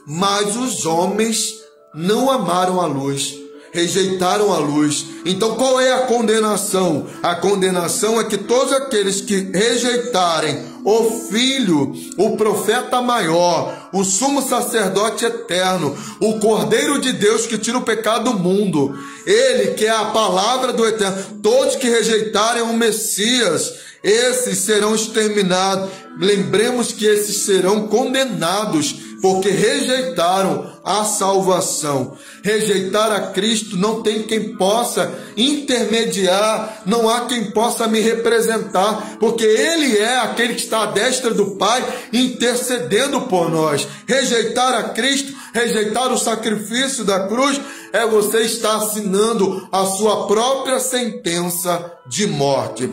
mas os homens não amaram a luz, rejeitaram a luz. Então qual é a condenação? A condenação é que todos aqueles que rejeitarem o Filho, o profeta maior, o sumo sacerdote eterno, o Cordeiro de Deus que tira o pecado do mundo, ele que é a palavra do Eterno, todos que rejeitarem o Messias, esses serão exterminados. Lembremos que esses serão condenados, porque rejeitaram a salvação. Rejeitar a Cristo, não tem quem possa intermediar, não há quem possa me representar, porque Ele é aquele que está à destra do Pai, intercedendo por nós. Rejeitar a Cristo, rejeitar o sacrifício da cruz, é você estar assinando a sua própria sentença de morte.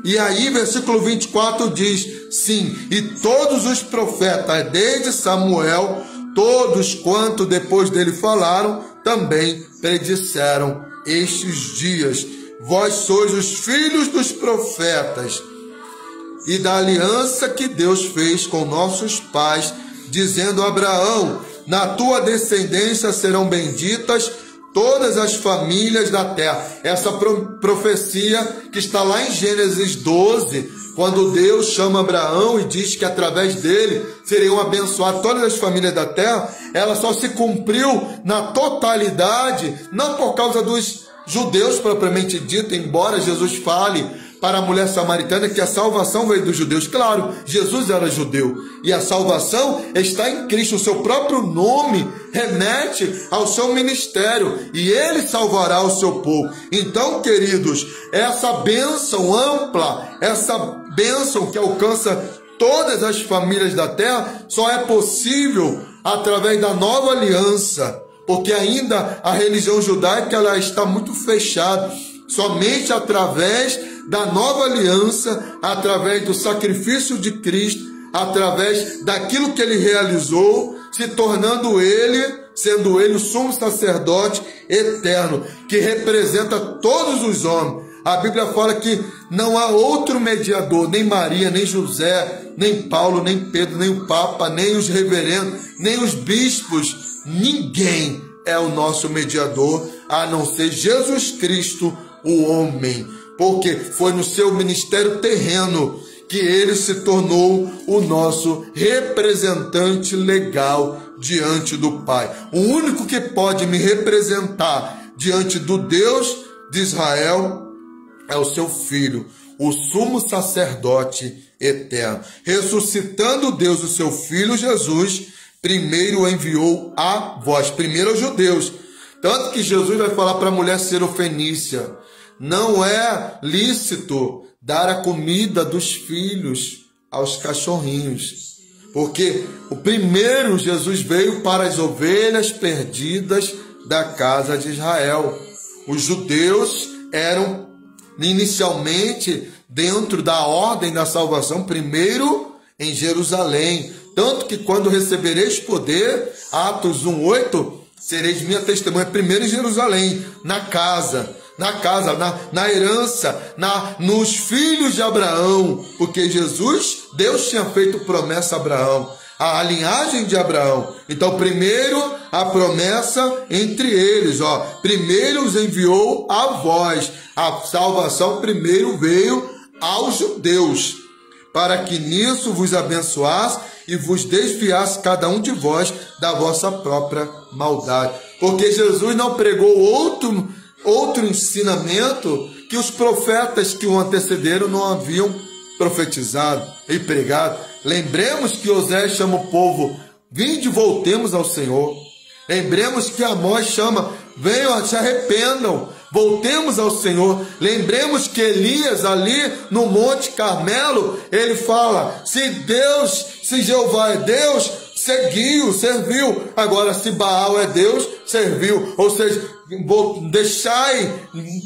E aí, versículo 24 diz: sim, e todos os profetas, desde Samuel, todos quanto depois dele falaram, também predisseram estes dias. Vós sois os filhos dos profetas e da aliança que Deus fez com nossos pais, dizendo a Abraão: na tua descendência serão benditas todas as famílias da terra. Essa profecia que está lá em Gênesis 12, quando Deus chama Abraão e diz que através dele seriam abençoadas todas as famílias da terra, ela só se cumpriu na totalidade, não por causa dos judeus propriamente dito, embora Jesus fale para a mulher samaritana que a salvação veio dos judeus. Claro, Jesus era judeu e a salvação está em Cristo. O seu próprio nome remete ao seu ministério e ele salvará o seu povo. Então, queridos, essa bênção ampla, essa bênção que alcança todas as famílias da terra, só é possível através da nova aliança, porque ainda a religião judaica ela está muito fechada. Somente através da nova aliança, através do sacrifício de Cristo, através daquilo que ele realizou, se tornando ele, sendo ele o sumo sacerdote eterno, que representa todos os homens. A Bíblia fala que não há outro mediador, nem Maria, nem José, nem Paulo, nem Pedro, nem o Papa, nem os reverendos, nem os bispos, ninguém é o nosso mediador, a não ser Jesus Cristo, o homem, porque foi no seu ministério terreno que ele se tornou o nosso representante legal diante do Pai. O único que pode me representar diante do Deus de Israel é o seu Filho, o sumo sacerdote eterno. Ressuscitando Deus o seu Filho Jesus, primeiro enviou a vós, primeiro aos judeus. Tanto que Jesus vai falar para a mulher sirofenícia: não é lícito dar a comida dos filhos aos cachorrinhos, porque o primeiro Jesus veio para as ovelhas perdidas da casa de Israel. Os judeus eram inicialmente dentro da ordem da salvação, primeiro em Jerusalém, tanto que quando recebereis poder, Atos 1:8, sereis minha testemunha primeiro em Jerusalém, na herança, nos filhos de Abraão, porque Deus tinha feito promessa a Abraão, a linhagem de Abraão. Então, primeiro a promessa entre eles, primeiro os enviou a vós. A salvação primeiro veio aos judeus, para que nisso vos abençoasse e vos desviasse cada um de vós da vossa própria maldade. Porque Jesus não pregou outro ensinamento que os profetas que o antecederam não haviam profetizado e pregado. Lembremos que Osés chama o povo: vinde, voltemos ao Senhor. Lembremos que Amós chama: venham, se arrependam, voltemos ao Senhor. Lembremos que Elias ali no Monte Carmelo, ele fala: se Jeová é Deus, seguiu, serviu. Agora, se Baal é Deus, serviu. Ou seja, deixai,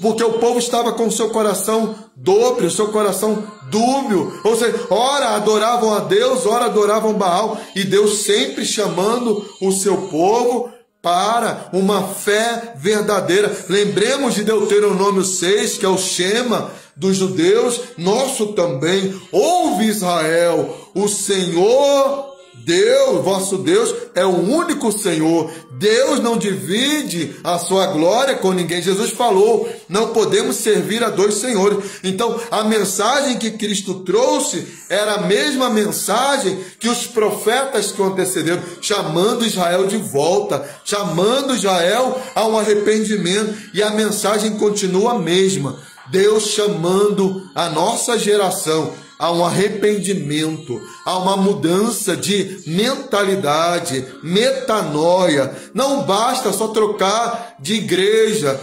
porque o povo estava com o seu coração dobre, o seu coração dúbio. Ou seja, ora adoravam a Deus, ora adoravam Baal. E Deus sempre chamando o seu povo para uma fé verdadeira. Lembremos de Deuteronômio 6, que é o Shema dos judeus, nosso também. Ouve, Israel, o Senhor Deus, vosso Deus, é o único Senhor. Deus não divide a sua glória com ninguém. Jesus falou: não podemos servir a dois senhores. Então, a mensagem que Cristo trouxe era a mesma mensagem que os profetas que o antecederam, chamando Israel de volta, chamando Israel a um arrependimento. E a mensagem continua a mesma. Deus chamando a nossa geração a um arrependimento, a uma mudança de mentalidade, metanoia. Não basta só trocar de igreja,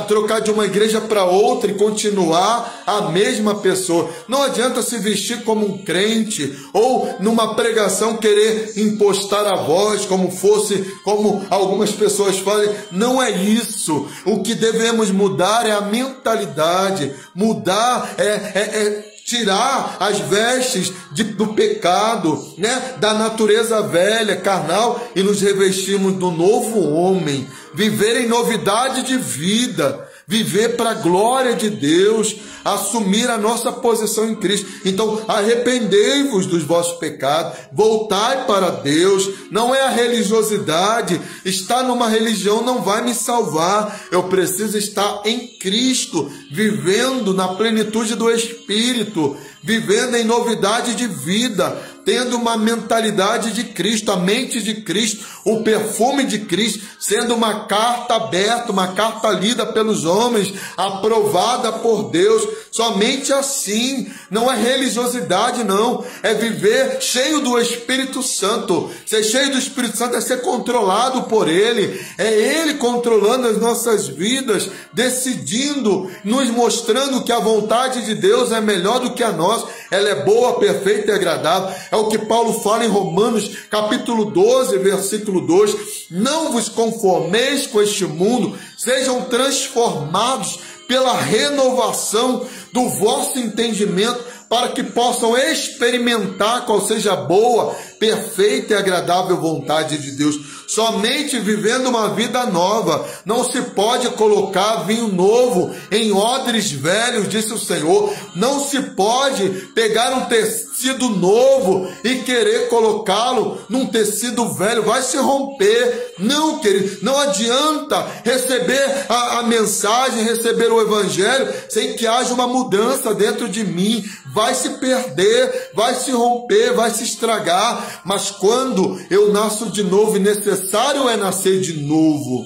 trocar de uma igreja para outra e continuar a mesma pessoa. Não adianta se vestir como um crente ou numa pregação querer impostar a voz como algumas pessoas fazem. Não é isso. O que devemos mudar é a mentalidade. Mudar é tirar as vestes do pecado, né, da natureza velha, carnal, e nos revestirmos do novo homem, viver em novidade de vida, viver para a glória de Deus, assumir a nossa posição em Cristo. Então, arrependei-vos dos vossos pecados, voltai para Deus. Não é a religiosidade, estar numa religião não vai me salvar. Eu preciso estar em Cristo, vivendo na plenitude do Espírito, vivendo em novidade de vida, tendo uma mentalidade de Cristo, a mente de Cristo, o perfume de Cristo, sendo uma carta aberta, uma carta lida pelos homens, aprovada por Deus. Somente assim. Não é religiosidade, não. É viver cheio do Espírito Santo. Ser cheio do Espírito Santo é ser controlado por Ele. É Ele controlando as nossas vidas, decidindo, nos mostrando que a vontade de Deus é melhor do que a nossa. Ela é boa, perfeita e agradável. É o que Paulo fala em Romanos capítulo 12, versículo 2. Não vos conformeis com este mundo, sejam transformados pela renovação do vosso entendimento, para que possam experimentar qual seja a boa, perfeita e agradável vontade de Deus. Somente vivendo uma vida nova. Não se pode colocar vinho novo em odres velhos, disse o Senhor. Não se pode pegar um tecido novo e querer colocá-lo num tecido velho. Vai se romper. Não, querido, não adianta receber a mensagem, receber o evangelho sem que haja uma mudança dentro de mim. Vai se perder, vai se romper, vai se estragar. Mas quando eu nasço de novo, e necessário é nascer de novo,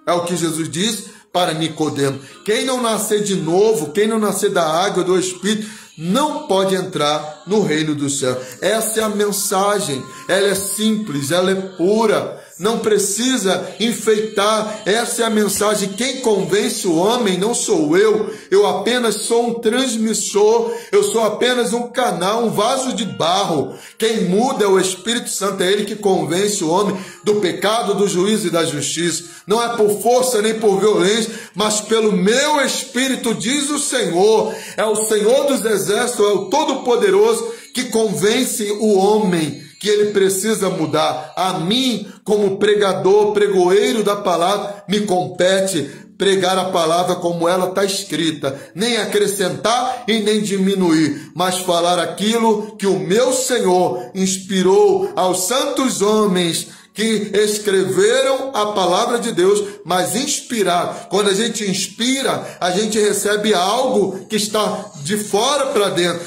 é o que Jesus disse para Nicodemo. Quem não nascer de novo, quem não nascer da água e do Espírito, não pode entrar no reino do céu. Essa é a mensagem. Ela é simples, ela é pura, não precisa enfeitar. Essa é a mensagem. Quem convence o homem não sou eu apenas sou um transmissor, eu sou apenas um canal, um vaso de barro. Quem muda é o Espírito Santo, é Ele que convence o homem do pecado, do juízo e da justiça. Não é por força nem por violência, mas pelo meu Espírito, diz o Senhor. É o Senhor dos exércitos, é o Todo-Poderoso que convence o homem que ele precisa mudar. A mim, como pregador, pregoeiro da palavra, me compete pregar a palavra como ela está escrita, nem acrescentar e nem diminuir, mas falar aquilo que o meu Senhor inspirou aos santos homens que escreveram a palavra de Deus, mas inspirar. Quando a gente inspira, a gente recebe algo que está de fora para dentro,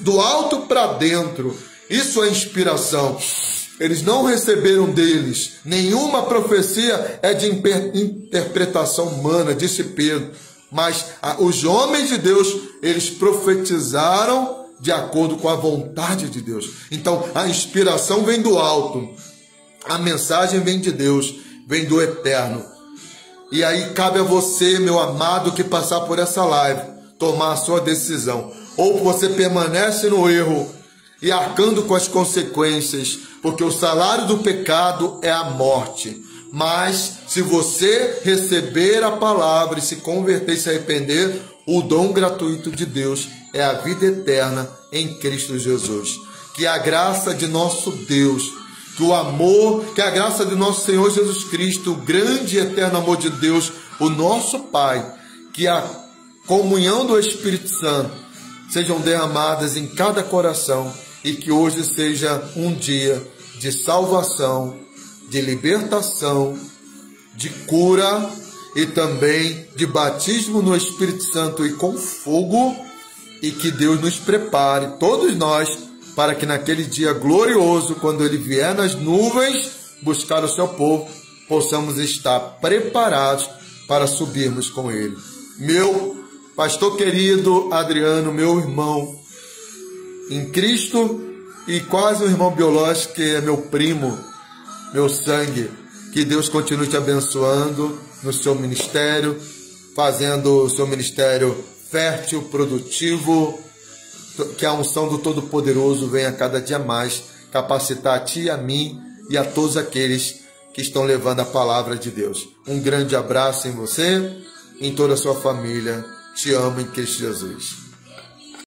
do alto para dentro. Isso é inspiração. Eles não receberam deles. Nenhuma profecia é de interpretação humana, disse Pedro. Mas os homens de Deus, eles profetizaram de acordo com a vontade de Deus. Então, a inspiração vem do alto. A mensagem vem de Deus, vem do eterno. E aí cabe a você, meu amado, que passar por essa live, tomar a sua decisão. Ou você permanece no erro e arcando com as consequências, porque o salário do pecado é a morte. Mas se você receber a palavra e se converter e se arrepender, o dom gratuito de Deus é a vida eterna em Cristo Jesus. Que a graça de nosso Deus, que o amor, que a graça de nosso Senhor Jesus Cristo, o grande e eterno amor de Deus, o nosso Pai, que a comunhão do Espírito Santo sejam derramadas em cada coração, e que hoje seja um dia de salvação, de libertação, de cura e também de batismo no Espírito Santo e com fogo, e que Deus nos prepare, todos nós, para que naquele dia glorioso, quando Ele vier nas nuvens buscar o seu povo, possamos estar preparados para subirmos com Ele. Meu pastor querido Adriano, meu irmão em Cristo e quase um irmão biológico, que é meu primo, meu sangue, que Deus continue te abençoando no seu ministério, fazendo o seu ministério fértil, produtivo, que a unção do Todo-Poderoso venha cada dia mais capacitar a ti, a mim e a todos aqueles que estão levando a palavra de Deus. Um grande abraço em você, em toda a sua família. Te amo em Cristo Jesus.